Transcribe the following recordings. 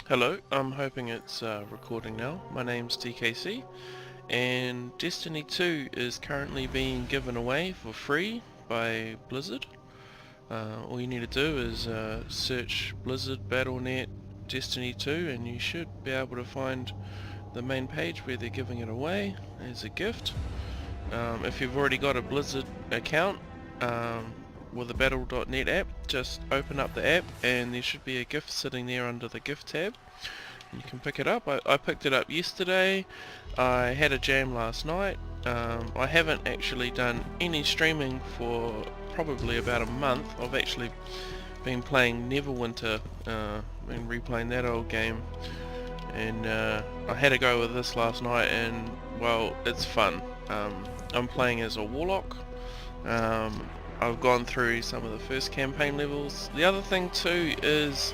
Hello, I'm hoping it's recording now. My name's DKC, and Destiny 2 is currently being given away for free by Blizzard. All you need to do is search Blizzard Battle.net Destiny 2 and you should be able to find the main page where they're giving it away as a gift. If you've already got a Blizzard account with the Battle.net app, just open up the app and there should be a gift sitting there under the gift tab. You can pick it up. I picked it up yesterday. I had a jam last night. I haven't actually done any streaming for probably about a month. I've actually been playing Neverwinter, been replaying that old game, and I had a go with this last night, and well, it's fun. I'm playing as a warlock. I've gone through some of the first campaign levels. The other thing too is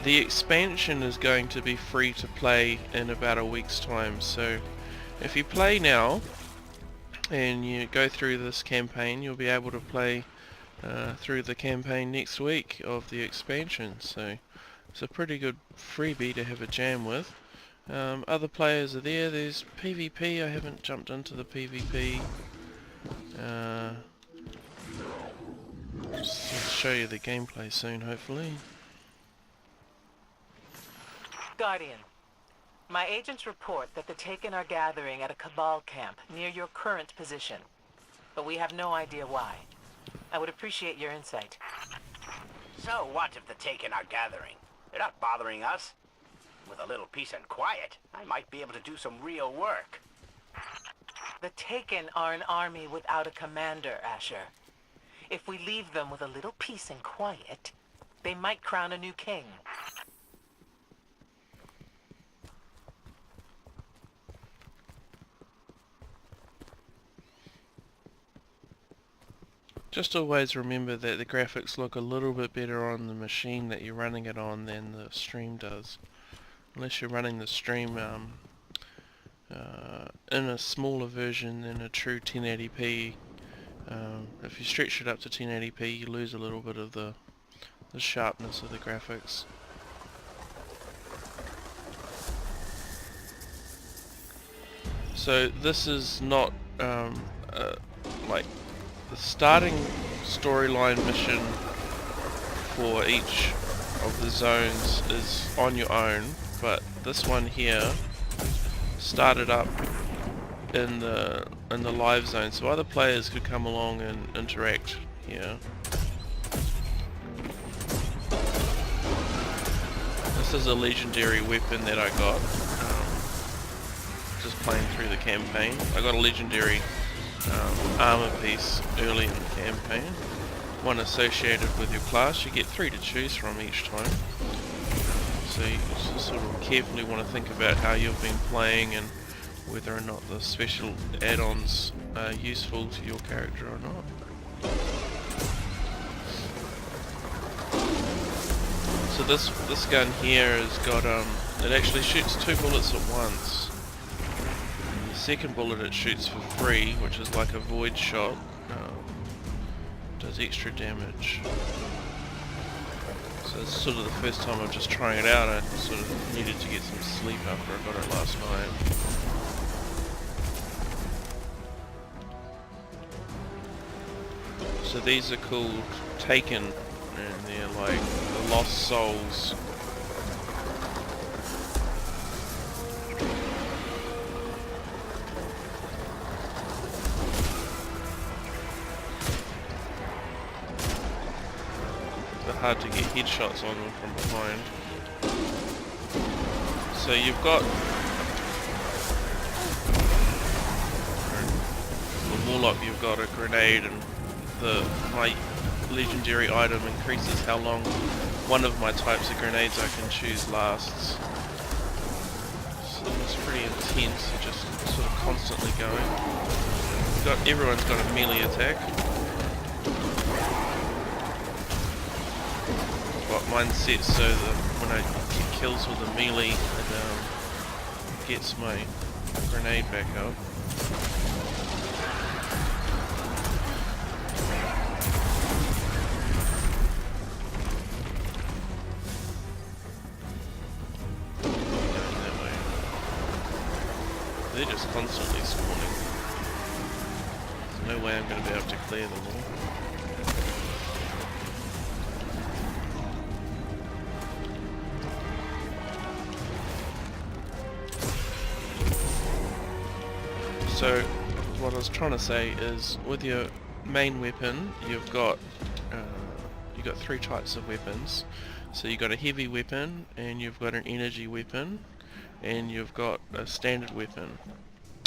the expansion is going to be free to play in about a week's time, so if you play now and you go through this campaign, you'll be able to play through the campaign next week of the expansion, so it's a pretty good freebie to have a jam with. Other players are there. There's PvP. I haven't jumped into the PvP. Just show you the gameplay soon, hopefully. Guardian, my agents report that the Taken are gathering at a Cabal camp near your current position, but we have no idea why. I would appreciate your insight. So what if the Taken are gathering? They're not bothering us. With a little peace and quiet, I might be able to do some real work. The Taken are an army without a commander, Asher. If we leave them with a little peace and quiet, they might crown a new king. Just always remember that the graphics look a little bit better on the machine that you're running it on than the stream does. Unless you're running the stream in a smaller version than a true 1080p. If you stretch it up to 1080p, you lose a little bit of the sharpness of the graphics. So this is not like the starting storyline mission for each of the zones is on your own, but this one here started up in the live zone, so other players could come along and interact here. This is a legendary weapon that I got just playing through the campaign. I got a legendary armor piece early in the campaign, one associated with your class. You get 3 to choose from each time, so you sort of carefully want to think about how you've been playing and whether or not the special add-ons are useful to your character or not. So this gun here has got it actually shoots 2 bullets at once. The second bullet it shoots for free, which is like a void shot. Does extra damage. So it's sort of the first time I'm just trying it out. I sort of needed to get some sleep after I got it last night. So these are called Taken, and they're like the lost souls. They're hard to get headshots on them from behind. So you've got the Warlock, you've got a grenade, and my legendary item increases how long one of my types of grenades I can choose lasts. So it's pretty intense, you're just sort of constantly going. Everyone's got a melee attack. But mine's set so that when I get kills with a melee, it gets my grenade back up. they're just constantly spawning. There's no way I'm going to be able to clear them all. So what I was trying to say is, with your main weapon, you've got three types of weapons. So you've got a heavy weapon, and you've got an energy weapon, and you've got a standard weapon.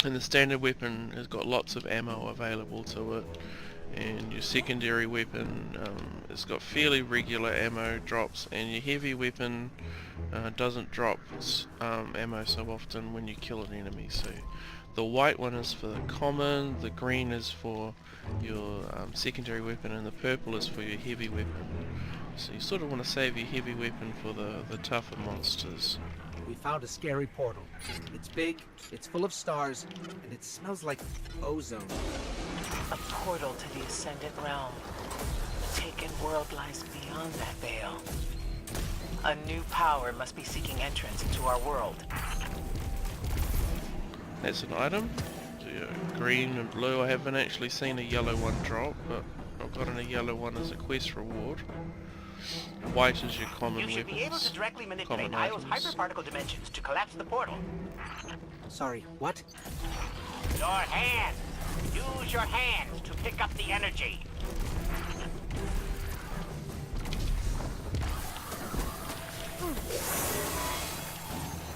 And the standard weapon has got lots of ammo available to it, and your secondary weapon has got fairly regular ammo drops, and your heavy weapon doesn't drop ammo so often when you kill an enemy. So the white one is for the common, the green is for your secondary weapon, and the purple is for your heavy weapon. So you sort of want to save your heavy weapon for the tougher monsters. We found a scary portal. It's big, it's full of stars, and it smells like ozone. A portal to the Ascendant Realm. The Taken world lies beyond that veil. A new power must be seeking entrance into our world. That's an item. So, green and blue. I haven't actually seen a yellow one drop, but I've gotten a yellow one as a quest reward. White is your common weapons. You should be able to directly manipulate Io's hyperparticle dimensions to collapse the portal. Sorry, what? Your hands! Use your hands to pick up the energy.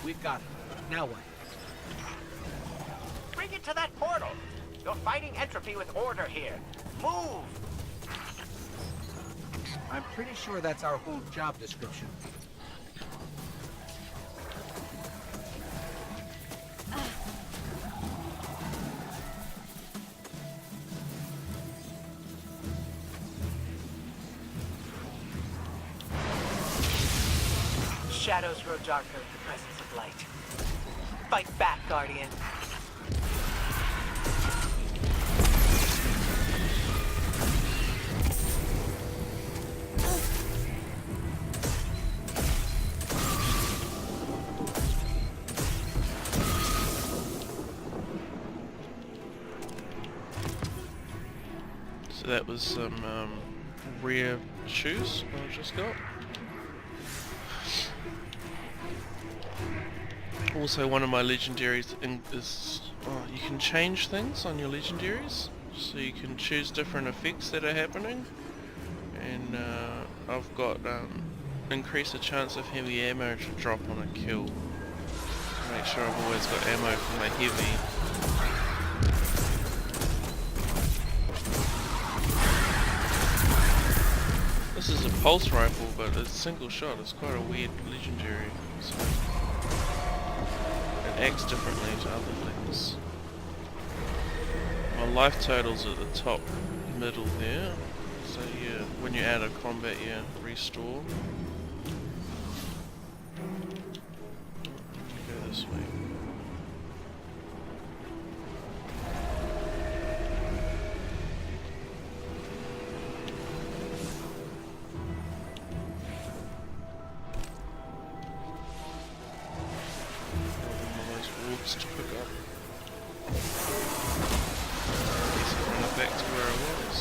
We've got it. Now what? Bring it to that portal. You're fighting entropy with order here. Move! I'm pretty sure that's our whole job description. Shadows grow darker in the presence of light. Fight back, Guardian. So that was some rare shoes I just got. Also, one of my legendaries is you can change things on your legendaries, so you can choose different effects that are happening. And I've got increase the chance of heavy ammo to drop on a kill. Make sure I've always got ammo for my heavy. This is a pulse rifle, but it's single shot. It's quite a weird legendary. So it acts differently to other things. My life total's at the top middle there. So yeah, when you're out of combat, you restore. Go this way. To pick up. I guess I'll run it back to where I was.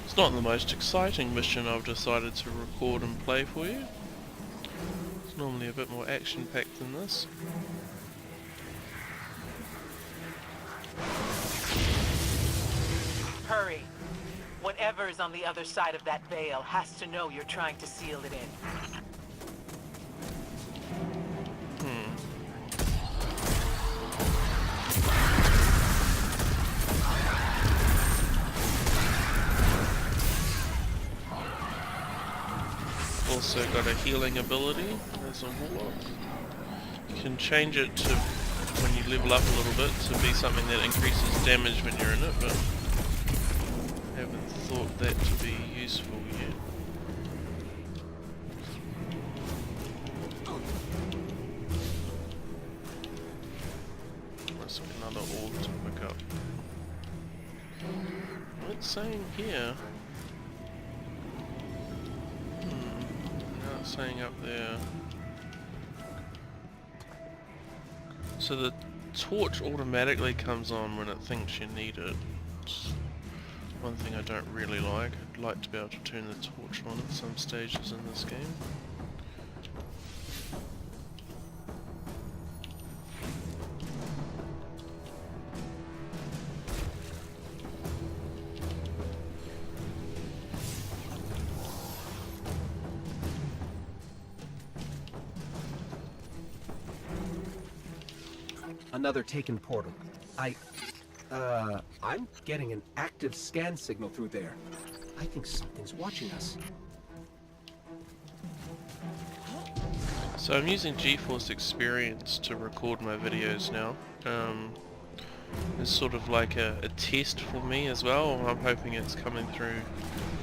It's not the most exciting mission I've decided to record and play for you. It's normally a bit more action-packed than this. Hurry. Whatever is on the other side of that veil has to know you're trying to seal it in. Also got a healing ability as a warlock. You can change it to, when you level up a little bit, to be something that increases damage when you're in it, but I haven't thought that to be useful yet. Must be another orb to pick up. it's saying here. Now it's saying up there. So the torch automatically comes on when it thinks you need it. It's one thing I don't really like. I'd like to be able to turn the torch on at some stages in this game. Another taken portal. I'm getting an active scan signal through there. I think something's watching us. So I'm using GeForce Experience to record my videos now. It's sort of like a test for me as well. I'm hoping it's coming through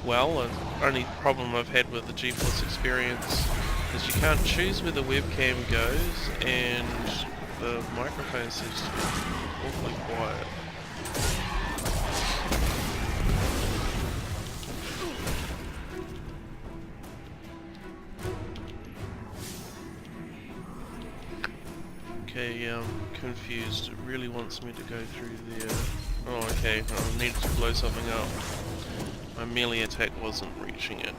well. And only problem I've had with the GeForce Experience is you can't choose where the webcam goes, and the microphone seems to be awfully quiet. Okay, I'm confused. It really wants me to go through there. Oh, okay. I needed to blow something up. My melee attack wasn't reaching it.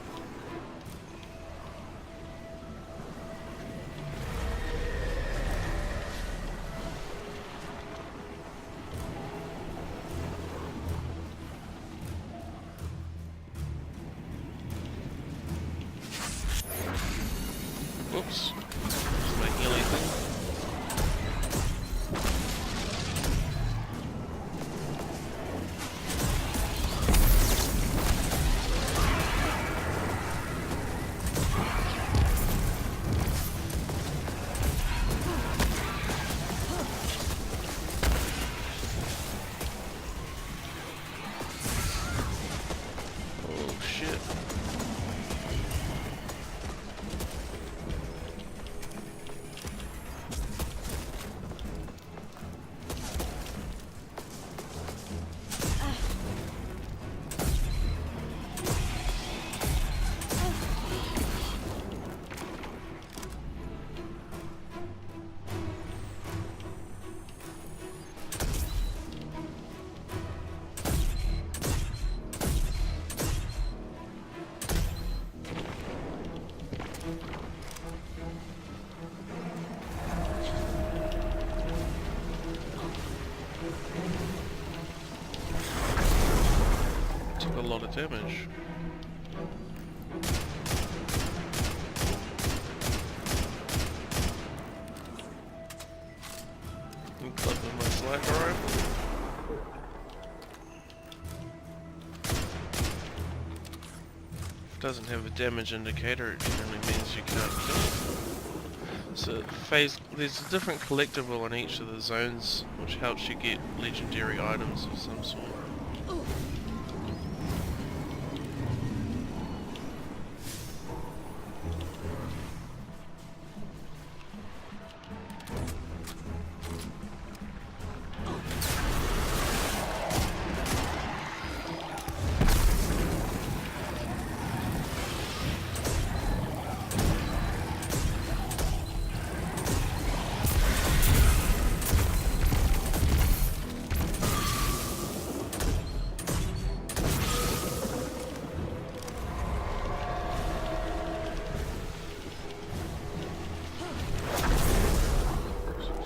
Whoops. Just my healing thing. Oh shit. Took a lot of damage. I'm clipping my sniper rifle. If it doesn't have a damage indicator, it generally means you can't kill it. So there's a different collectible in each of the zones, which helps you get legendary items of some sort.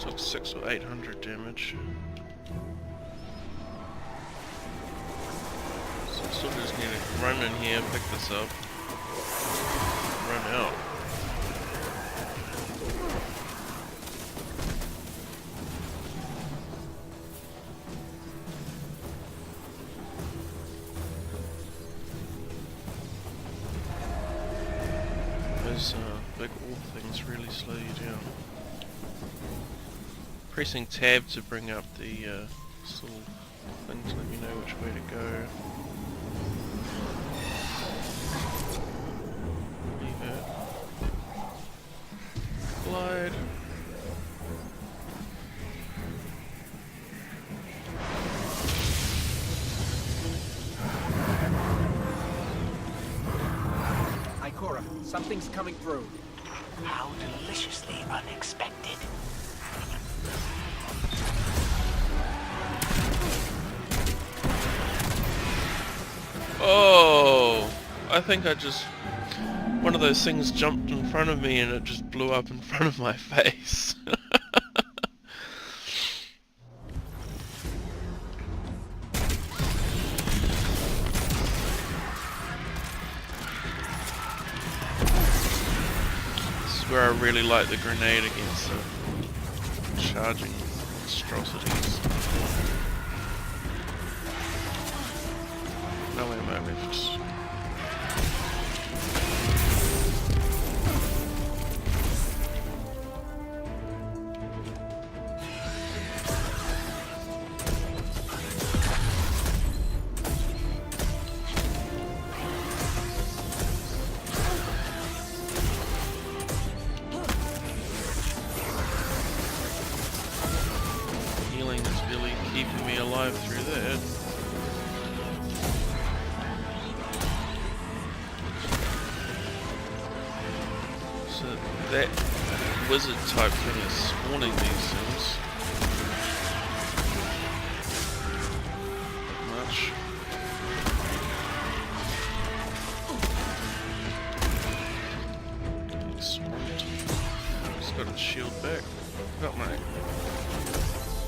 Took 600 or 800 damage. So I still just need to run in here, pick this up, run out. Those big orb things really slow you down. Pressing tab to bring up the little thing to let me know which way to go. Leave it. Glide. Something's coming through. How deliciously unexpected. Oh, I think one of those things jumped in front of me and it just blew up in front of my face. This is where I really like the grenade against the charging monstrosities. No ammo left. Healing is really keeping me alive through that. So that wizard type thing is spawning these things. Much. Swamped. Just got its shield back. Got my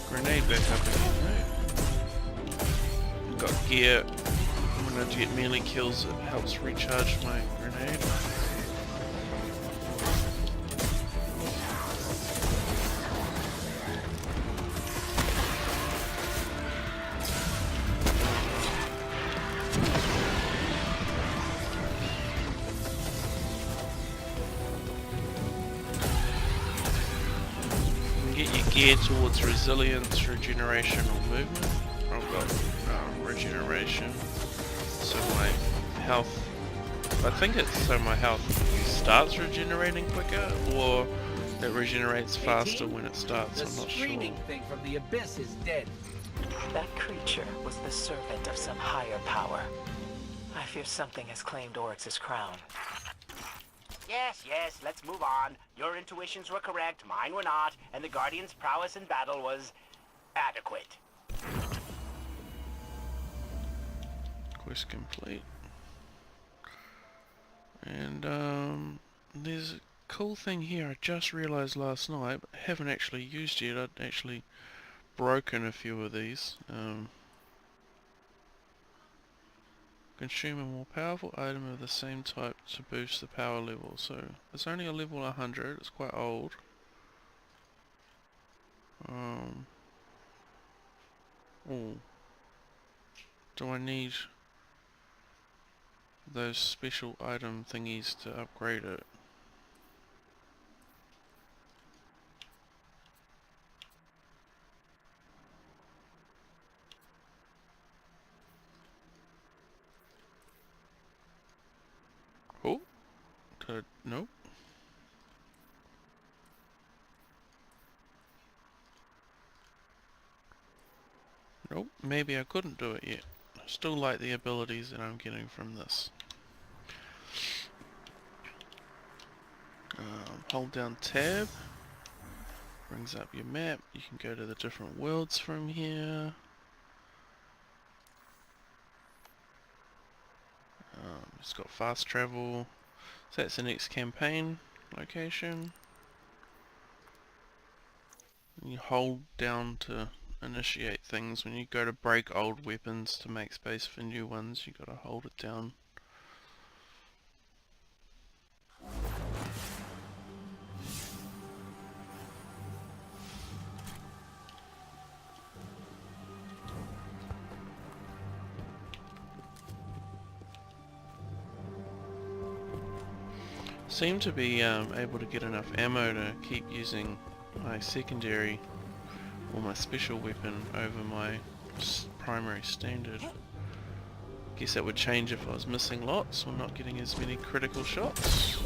grenade back up again, right? Got gear. When I get melee kills, it helps recharge my grenade. Get your gear towards resilience, regeneration, or movement. I've got regeneration, so my health. I think it's so my health starts regenerating quicker, or it regenerates faster when it starts. The I'm not sure. screaming thing from the abyss is dead. That creature was the servant of some higher power. I fear something has claimed Oryx's crown. Yes, let's move on. Your intuitions were correct, mine were not, and the Guardian's prowess in battle was adequate. Quest complete. And there's a cool thing here I just realized last night, but haven't actually used yet. I'd actually broken a few of these. Consume a more powerful item of the same type to boost the power level. So it's only a level 100. It's quite old. Oh, do I need those special item thingies to upgrade it? Oh, nope. Nope, maybe I couldn't do it yet. I still like the abilities that I'm getting from this. Hold down tab, brings up your map. You can go to the different worlds from here. It's got fast travel, so that's the next campaign location. You hold down to initiate things. When you go to break old weapons to make space for new ones, you gotta hold it down. Seem to be able to get enough ammo to keep using my secondary or my special weapon over my primary standard. Guess that would change if I was missing lots or not getting as many critical shots.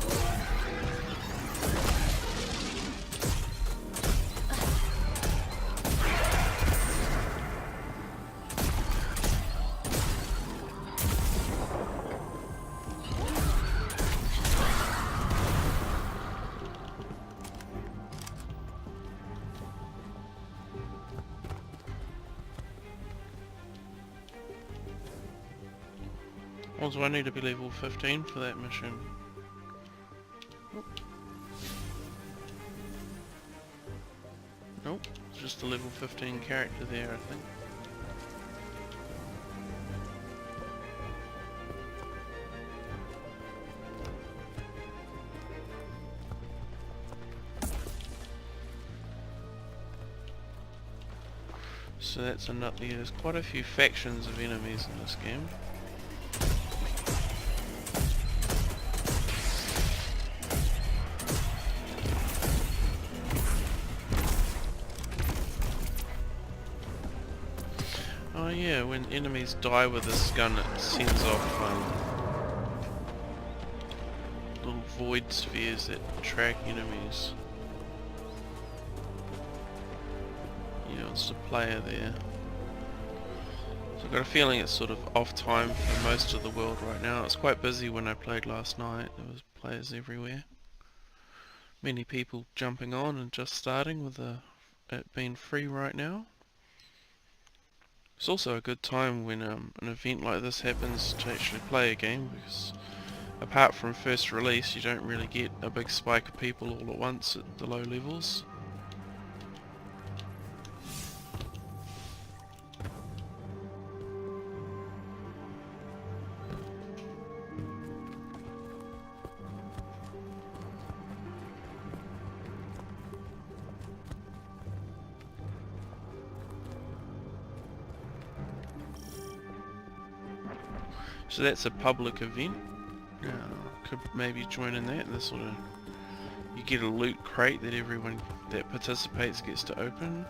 Also, I need to be level 15 for that mission. Nope, it's just a level 15 character there, I think. So that's another, yeah, there's quite a few factions of enemies in this game. Oh yeah, when enemies die with this gun it sends off little void spheres that track enemies. Yeah, it's the player there. So I've got a feeling it's sort of off time for most of the world right now. It was quite busy when I played last night. There was players everywhere. Many people jumping on and just starting with it being free right now. It's also a good time when an event like this happens to actually play a game, because apart from first release you don't really get a big spike of people all at once at the low levels. So that's a public event. Could maybe join in that. This sort of, you get a loot crate that everyone that participates gets to open.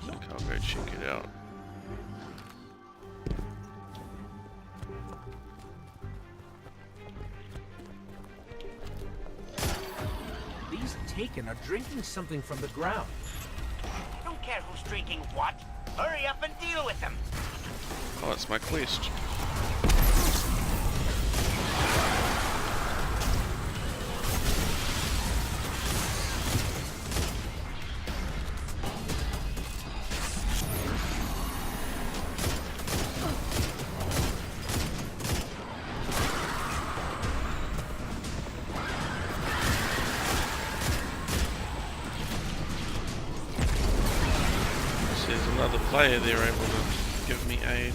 I think I'll go check it out. These Taken are drinking something from the ground. Don't care who's drinking what. Hurry up and deal with them. Oh, that's my quest. There's another player there able to give me aid.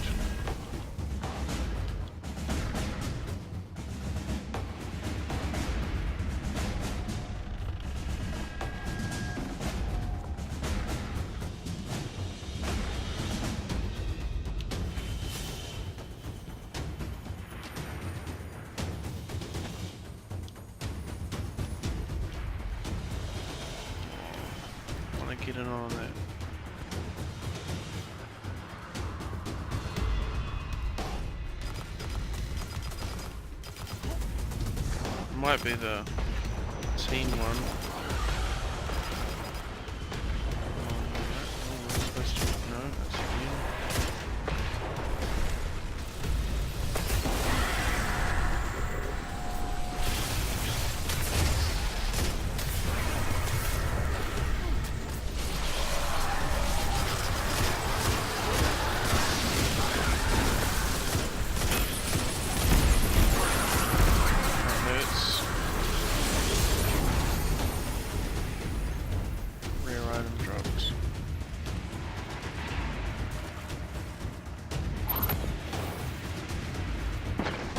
I want to get in on that. Might be the team one. Oh, we're supposed to, no, that's again.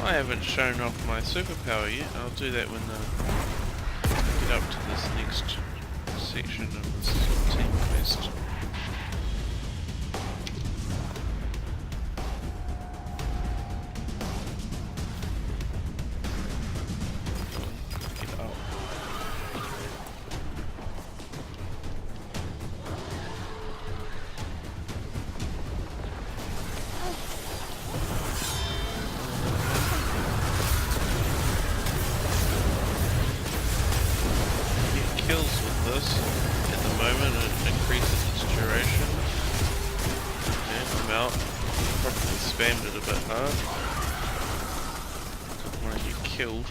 I haven't shown off my superpower yet. I'll do that when I get up to this next section of this team quest. Get up. Kills with this at the moment, it increases its duration. And I'm out. Probably spammed it a bit hard. Didn't want to get killed.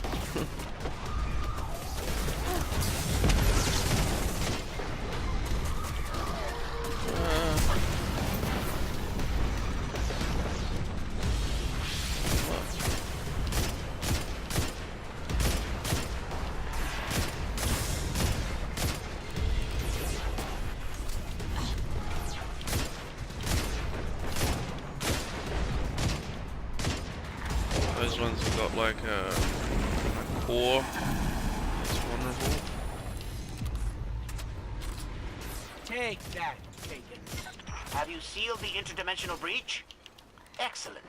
It's vulnerable. Take that, Taken. Have you sealed the interdimensional breach? Excellent.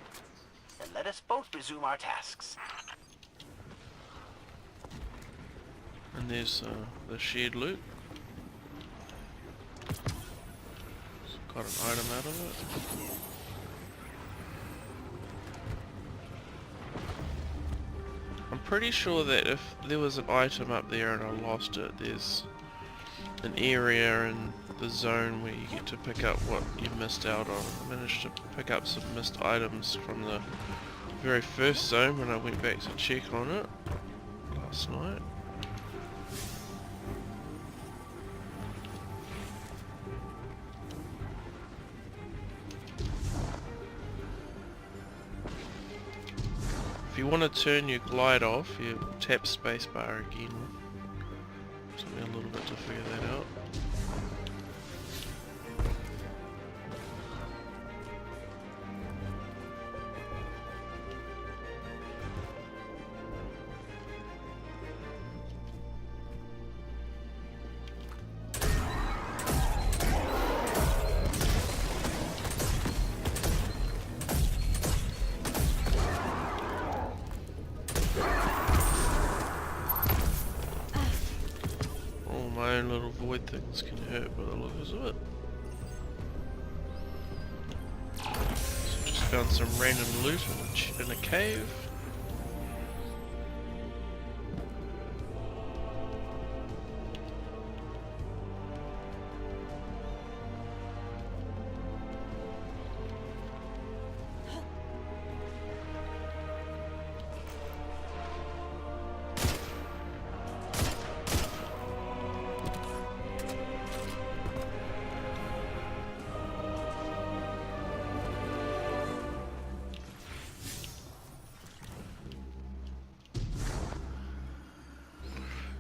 Then let us both resume our tasks. And there's the shared loot. Got an item out of it. I'm pretty sure that if there was an item up there and I lost it, there's an area in the zone where you get to pick up what you missed out on. I managed to pick up some missed items from the very first zone when I went back to check on it last night. If you want to turn your glide off, you tap spacebar again. Took me a little bit to figure that out. My own little void things can hurt by the looks of it. So just found some random loot in a cave.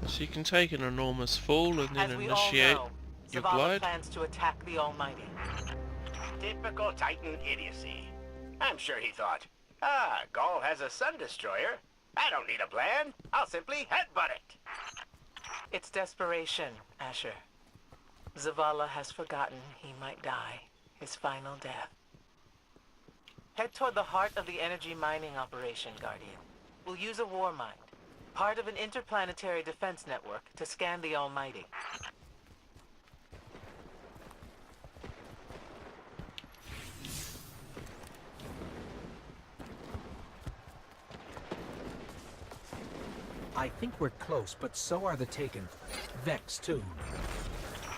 So you can take an enormous fall and then As we initiate all know, your Zavala glide. plans to attack the Almighty. Typical Titan idiocy. I'm sure he thought, Gaul has a sun destroyer. I don't need a plan. I'll simply headbutt it. It's desperation, Asher. Zavala has forgotten he might die, his final death. Head toward the heart of the energy mining operation, Guardian. We'll use a war mind, part of an interplanetary defense network, to scan the Almighty. I think we're close, but so are the Taken. Vex, too.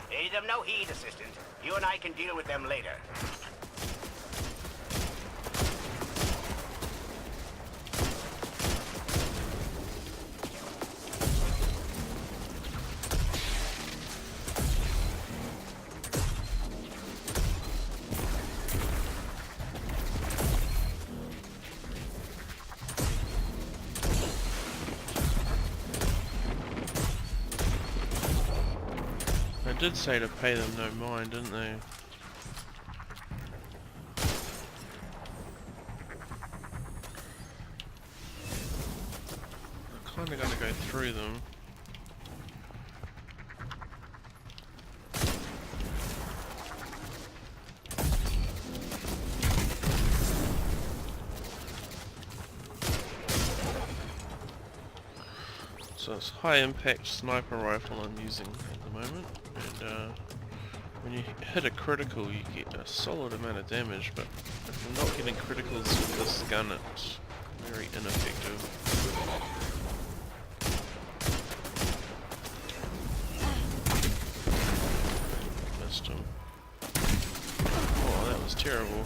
Pay them no heed, Assistant. You and I can deal with them later. They did say to pay them no mind, didn't they? I'm kinda gonna go through them. So it's high impact sniper rifle I'm using at the moment, and when you hit a critical you get a solid amount of damage, but if you're not getting criticals with this gun it's very ineffective. Missed him. Oh, that was terrible.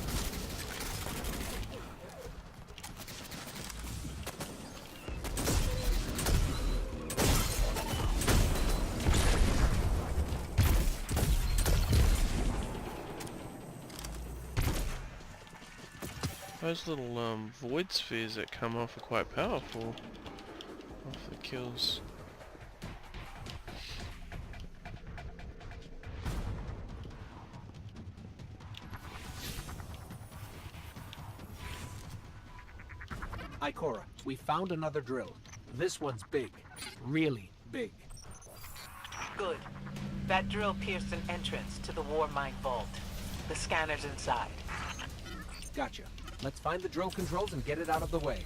Those little void spheres that come off are quite powerful off the kills. Ikora, we found another drill. This one's big. Really big. Good. That drill pierced an entrance to the war mine vault. The scanner's inside. Gotcha. Let's find the drill controls and get it out of the way.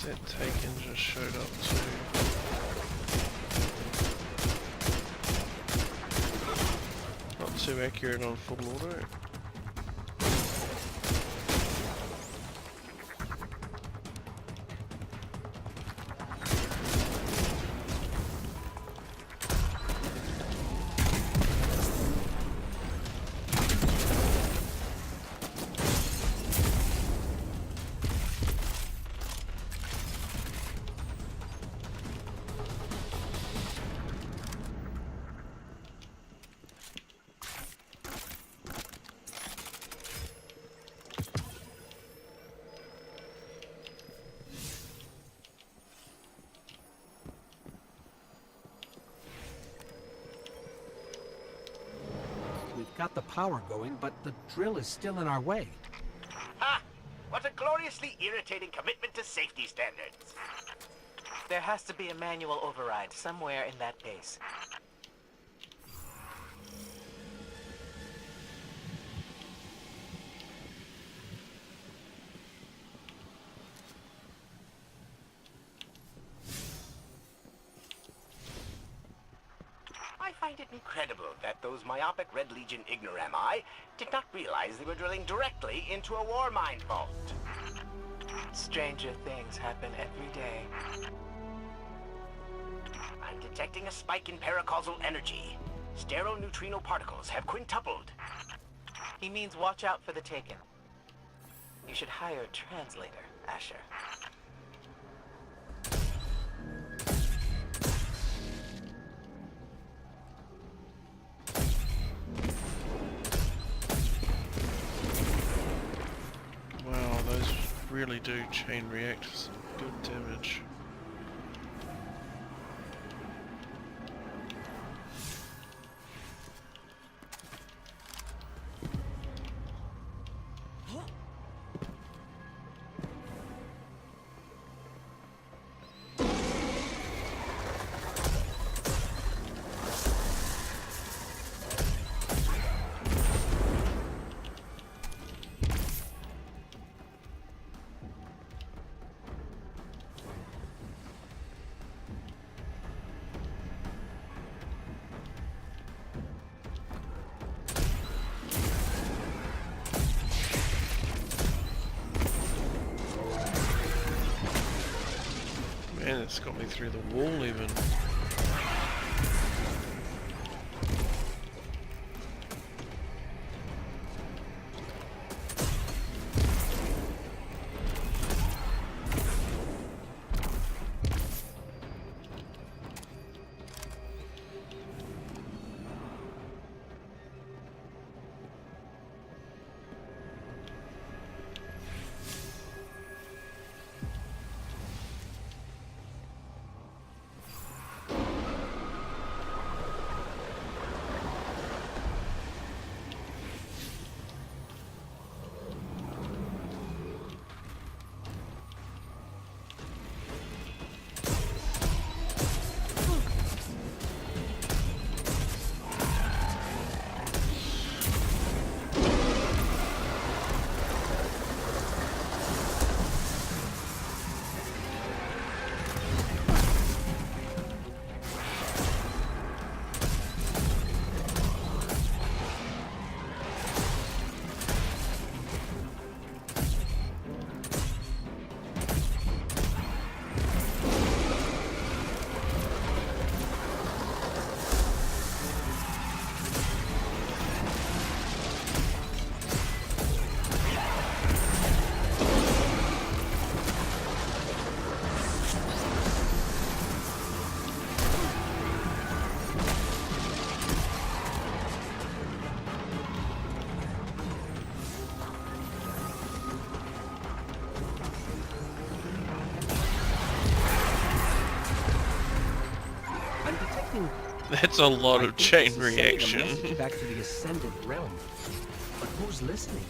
That taken just showed up too. Not too accurate on full auto. We've got the power going, but the drill is still in our way. Ha! What a gloriously irritating commitment to safety standards. There has to be a manual override somewhere in that base. I find it incredible that those myopic Red Legion ignorami did not realize they were drilling directly into a war mine vault. Stranger things happen every day. I'm detecting a spike in paracausal energy. Stereoneutrino particles have quintupled. He means watch out for the Taken. You should hire a translator, Asher. Wow, those really do chain react for some good damage. Man, it's got me through the wall even. That's a lot I of think chain this is sending a reaction. message back to the Ascendant realm. But who's listening?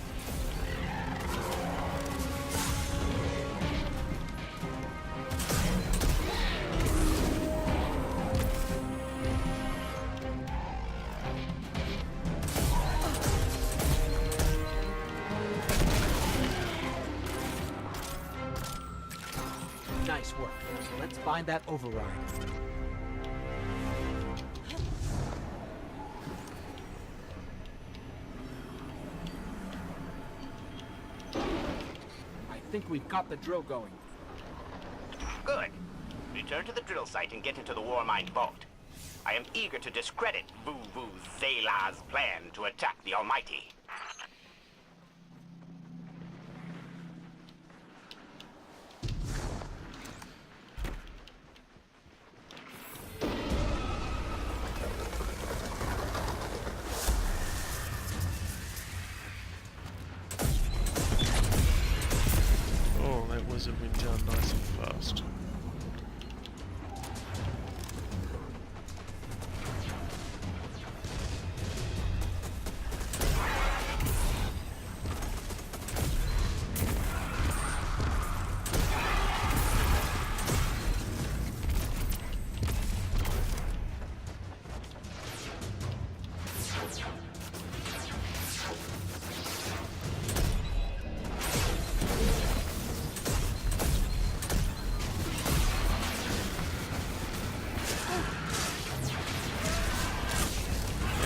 Nice work. Let's find that override. I think we've got the drill going. Good. Return to the drill site and get into the Warmind vault. I am eager to discredit Vu Zela's plan to attack the Almighty. Oh, that wizard went down nice and fast.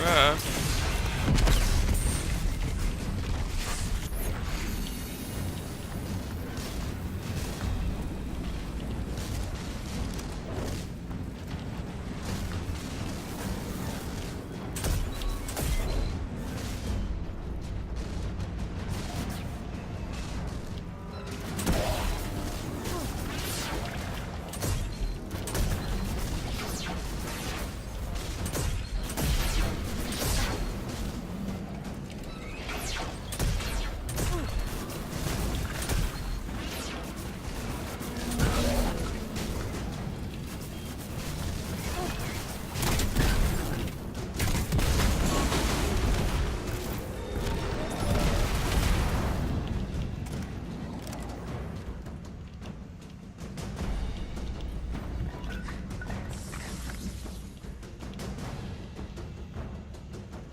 Ah.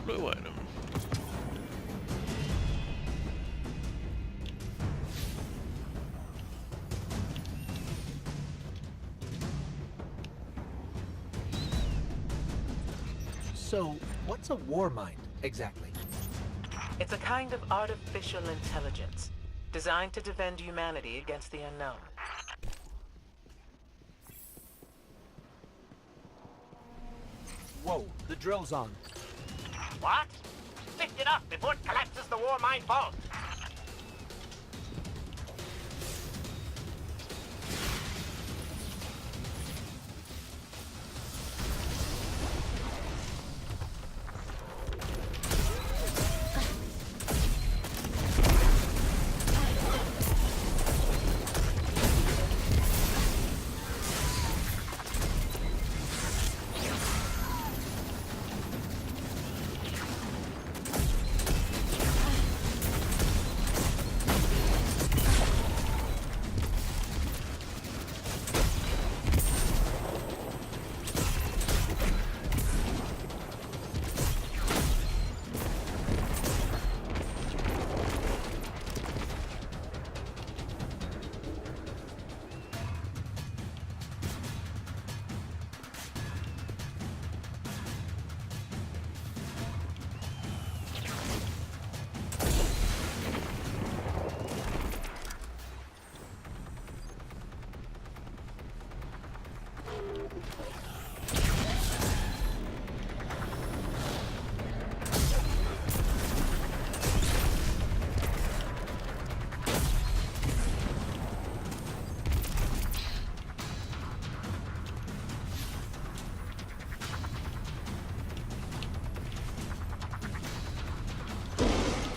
Blue item. So, what's a Warmind, exactly? It's a kind of artificial intelligence designed to defend humanity against the unknown. Whoa, the drill's on. What? Lift it up before it collapses the Warmind vault.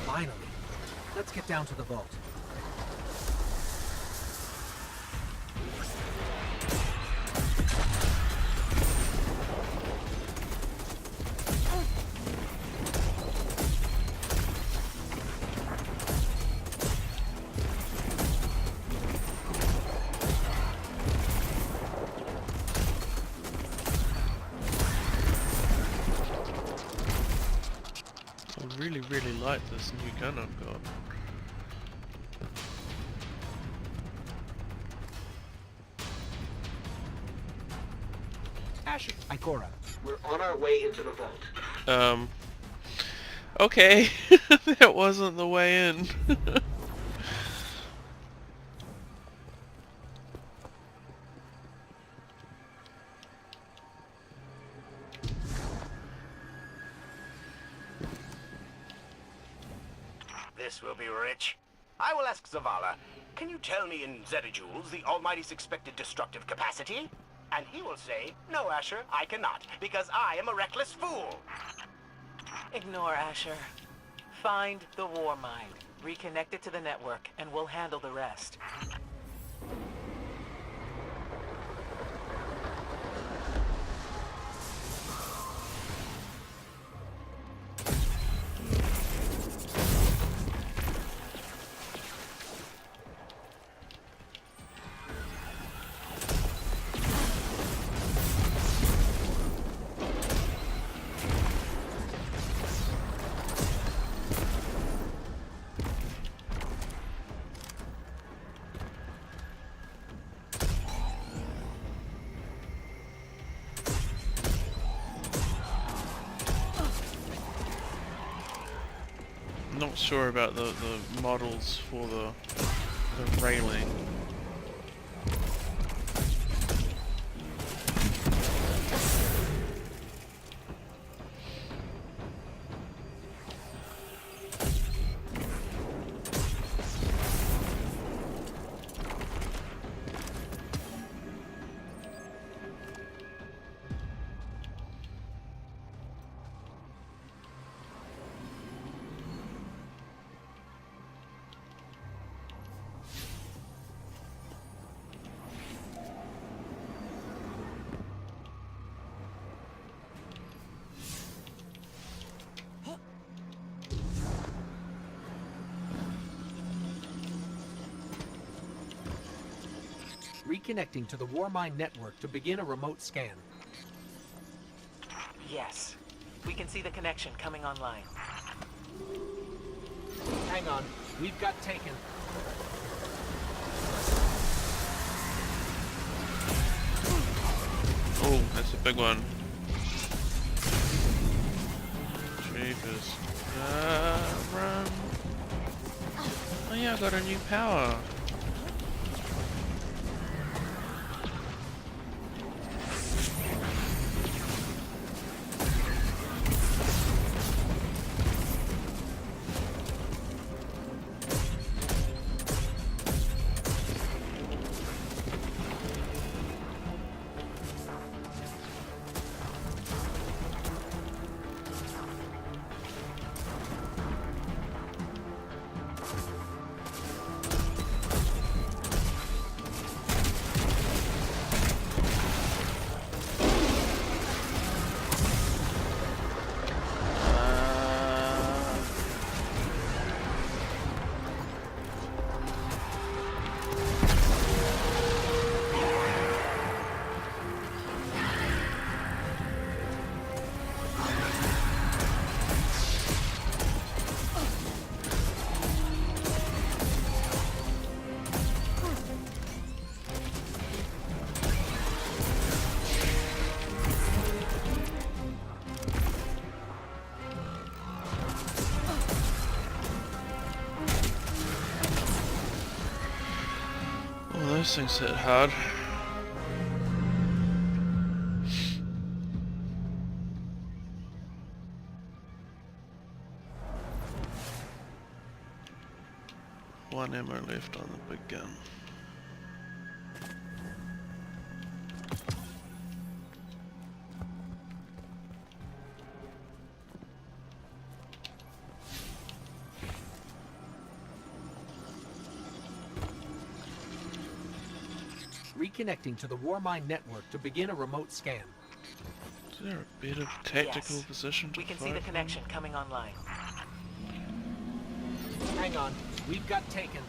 Finally. Let's get down to the vault. really like this new gun I've got. Asher, Ikora, we're on our way into the vault. Okay, that wasn't the way in. This will be rich. I will ask Zavala, can you tell me in zettajoules the Almighty's expected destructive capacity? And he will say, no, Asher, I cannot, because I am a reckless fool. Ignore Asher. Find the war mind, reconnect it to the network, and we'll handle the rest. Not sure about the models for the railing. Reconnecting to the Warmind network to begin a remote scan. Yes. We can see the connection coming online. Hang on, we've got taken. Oh, that's a big one. Jeepers. Run. Oh yeah, I got a new power. Those things hit hard. One ammo left on the big gun. Reconnecting to the Warmind network to begin a remote scan. Is there a better tactical Yes. position to We can fight see the from? connection coming online. Hang on, we've got taken.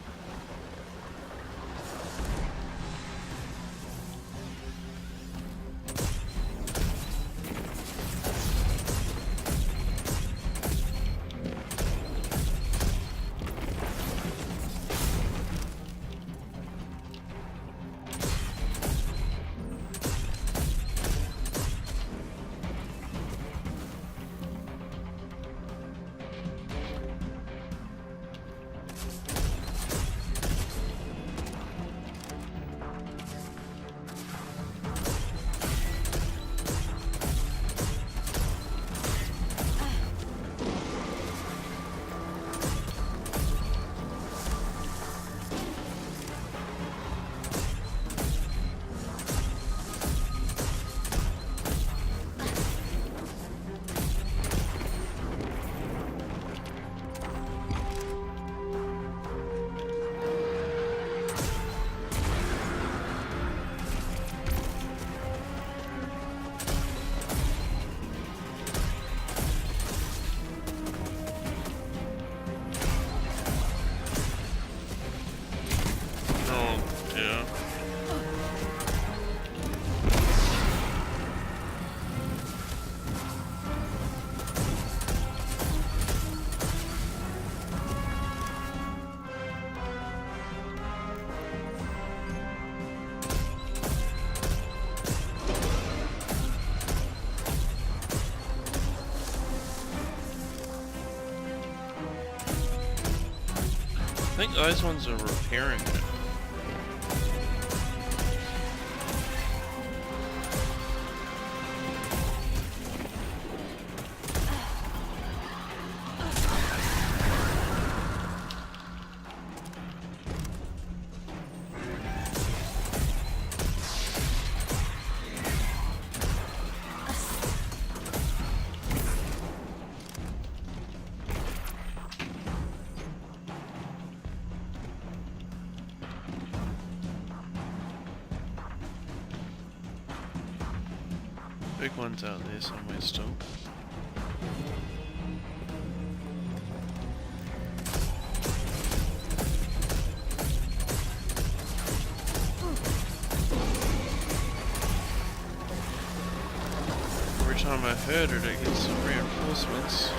think those ones are repairing it. Big one's out there somewhere still. Every time I heard it, it gets some reinforcements.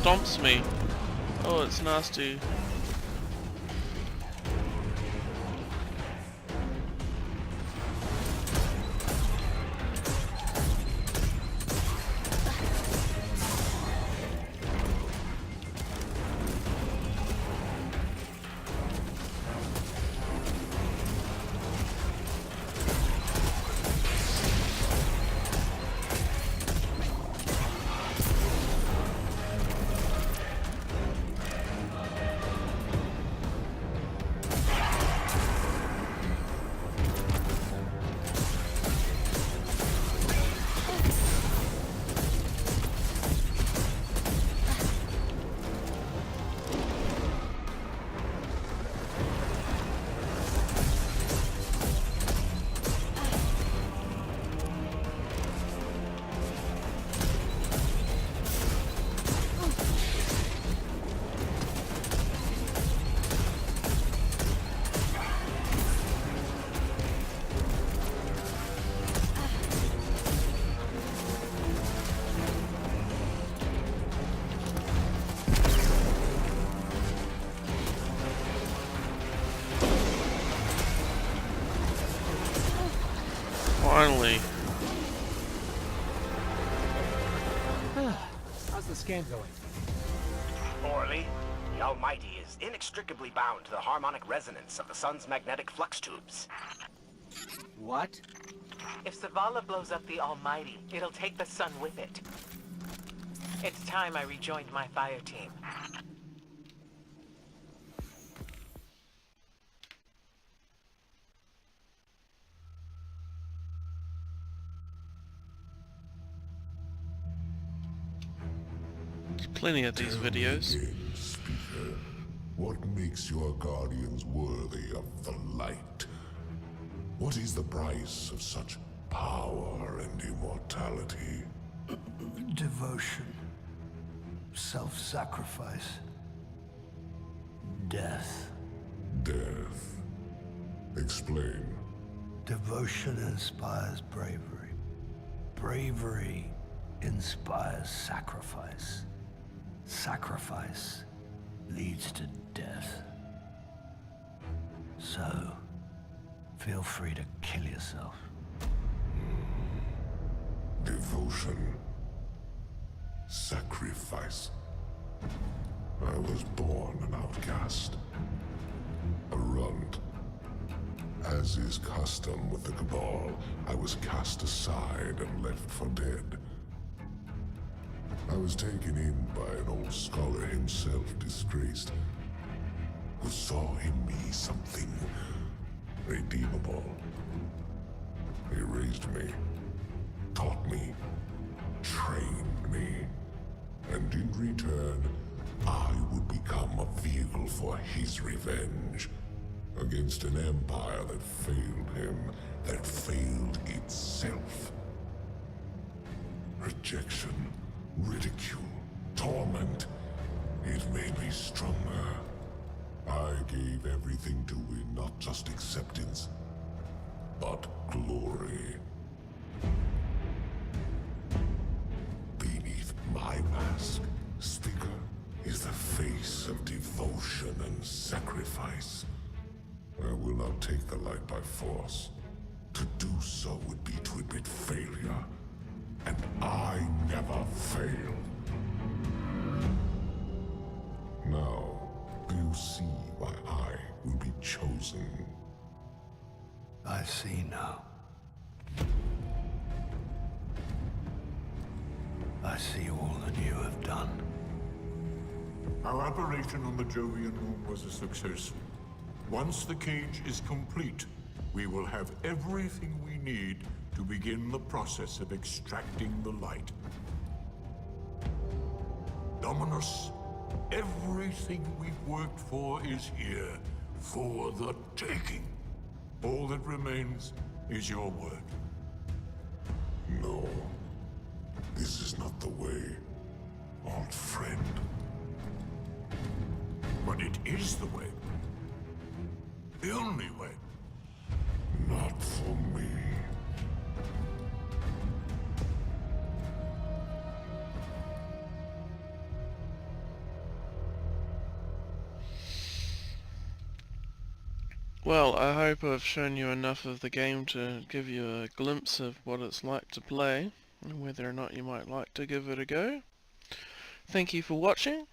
Stomps me. Oh, it's nasty. Finally. How's the scan going? Poorly. The Almighty is inextricably bound to the harmonic resonance of the sun's magnetic flux tubes. What? If Zavala blows up the Almighty, it'll take the sun with it. It's time I rejoined my fire team. Plenty of these videos. Again, speaker, what makes your guardians worthy of the light? What is the price of such power and immortality? Devotion. Self-sacrifice. Death. Death. Explain. Devotion inspires bravery. Bravery inspires sacrifice. Sacrifice leads to death. So, feel free to kill yourself. Devotion. Sacrifice. I was born an outcast. A runt. As is custom with the Cabal, I was cast aside and left for dead. I was taken in by an old scholar himself, disgraced, who saw in me something redeemable. He raised me, taught me, trained me, and in return, I would become a vehicle for his revenge against an empire that failed him, that failed itself. Rejection, ridicule, torment. It made me stronger. I gave everything to win not just acceptance, but glory. Beneath my mask, Speaker, is the face of devotion and sacrifice. I will not take the light by force. To do so would be to admit failure, and I never fail. Now, do you see why I will be chosen? I see now. I see all that you have done. Our operation on the Jovian Moon was a success. Once the cage is complete, we will have everything we need to begin the process of extracting the light. Dominus, everything we've worked for is here, for the taking. All that remains is your word. No. This is not the way, old friend. But it is the way. The only way. Not for me. Well, I hope I've shown you enough of the game to give you a glimpse of what it's like to play, and whether or not you might like to give it a go. Thank you for watching.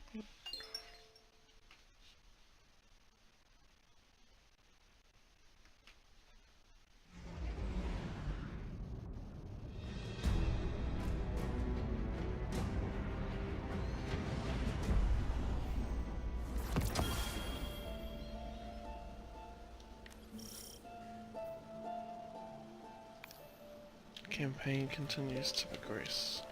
Campaign continues to progress.